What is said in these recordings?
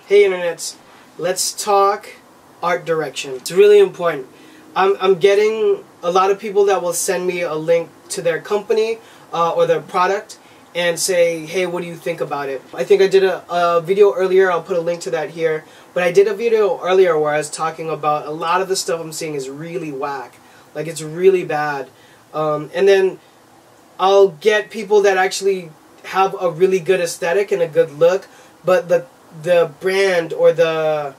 Hey internets, let's talk art direction. It's really important. I'm getting a lot of people that will send me a link to their company or their product and say, hey, what do you think about it? I think I did a video earlier, I'll put a link to that here, but I did a video earlier where I was talking about a lot of the stuff I'm seeing is really whack. Like, it's really bad. And then I'll get people that actually have a really good aesthetic and a good look, but the brand or the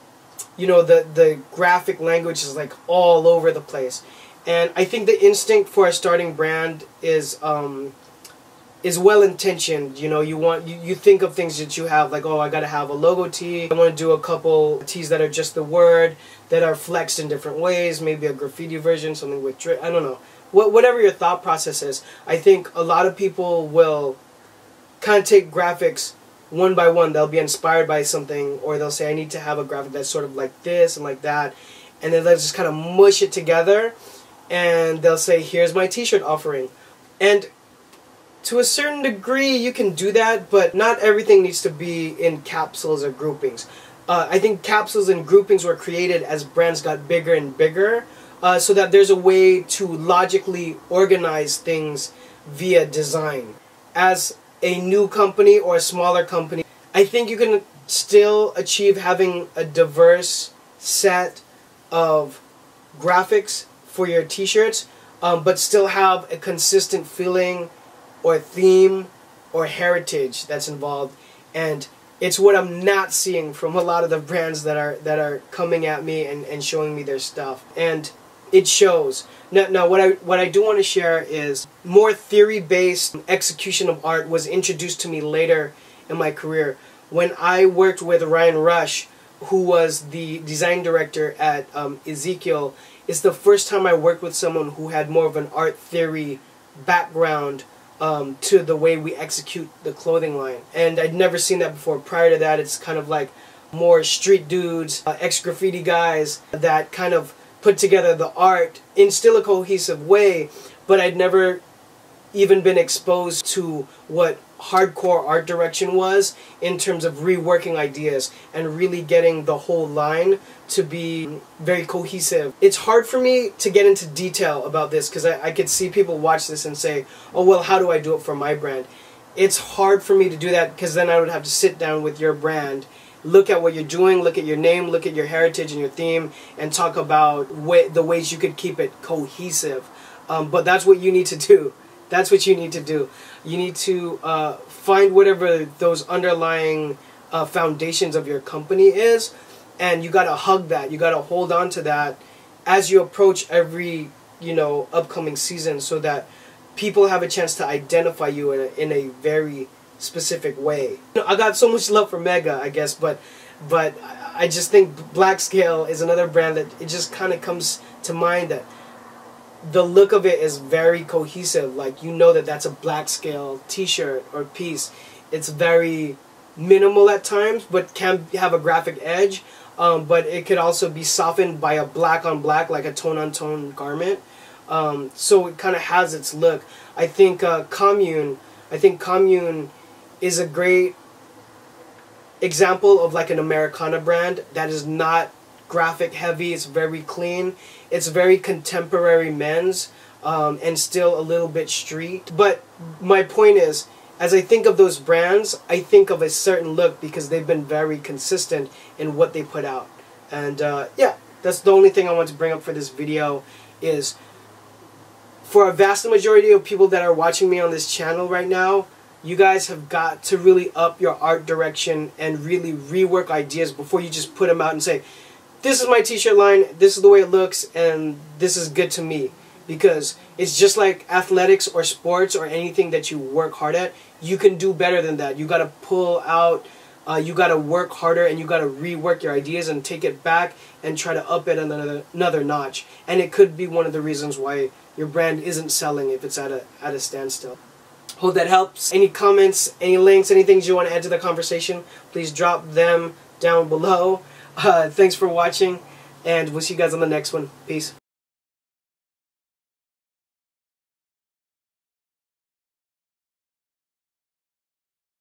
graphic language is like all over the place. And I think the instinct for a starting brand is well intentioned. You know, you think of things that you have, like, oh, I gotta have a logo tee. I want to do a couple tees that are just the word, that are flexed in different ways, maybe a graffiti version, something with drip, I don't know. Whatever your thought process is, I think a lot of people will kind of take graphics one by one. They'll be inspired by something, or they'll say, I need to have a graphic that's sort of like this and like that, and then they'll just kind of mush it together, and they'll say, here's my t-shirt offering. And to a certain degree you can do that, but not everything needs to be in capsules or groupings. I think capsules and groupings were created as brands got bigger and bigger, so that there's a way to logically organize things via design. As a new company or a smaller company, I think you can still achieve having a diverse set of graphics for your t-shirts, but still have a consistent feeling or theme or heritage that's involved. And it's what I'm not seeing from a lot of the brands that are coming at me and showing me their stuff, and it shows. Now what I do want to share is more theory-based execution of art was introduced to me later in my career when I worked with Ryan Rush, who was the design director at Ezekiel. It's the first time I worked with someone who had more of an art theory background to the way we execute the clothing line, and I'd never seen that before. Prior to that, it's kind of like more street dudes, ex-graffiti guys that kind of put together the art in still a cohesive way, but I'd never even been exposed to what hardcore art direction was in terms of reworking ideas and really getting the whole line to be very cohesive. It's hard for me to get into detail about this because I could see people watch this and say, oh, well, how do I do it for my brand? It's hard for me to do that because then I would have to sit down with your brand, look at what you're doing, look at your name, look at your heritage and your theme, and talk about the ways you could keep it cohesive. But that's what you need to do. That's what you need to do. You need to find whatever those underlying foundations of your company is, and you gotta hug that. You gotta hold on to that as you approach every upcoming season, so that people have a chance to identify you in a very specific way. I got so much love for Mega, I guess, but I just think Black Scale is another brand that it just kind of comes to mind that the look of it is very cohesive. Like, you know that that's a Black Scale t-shirt or piece. It's very minimal at times, but can have a graphic edge. But it could also be softened by a black on black, like a tone on tone garment. So it kind of has its look. I think Commune is a great example of like an Americana brand that is not graphic heavy. It's very clean. It's very contemporary men's, and still a little bit street. But my point is, as I think of those brands, I think of a certain look because they've been very consistent in what they put out. And yeah, that's the only thing I want to bring up for this video is, for a vast majority of people that are watching me on this channel right now, you guys have got to really up your art direction and really rework ideas before you just put them out and say, this is my t-shirt line, this is the way it looks, and this is good to me. Because it's just like athletics or sports or anything that you work hard at, you can do better than that. You gotta pull out, you gotta work harder, and you gotta rework your ideas and take it back and try to up it another notch. And it could be one of the reasons why your brand isn't selling if it's at a standstill. Hope that helps. Any comments, any links, any things you want to add to the conversation, please drop them down below. Thanks for watching, and we'll see you guys on the next one. Peace.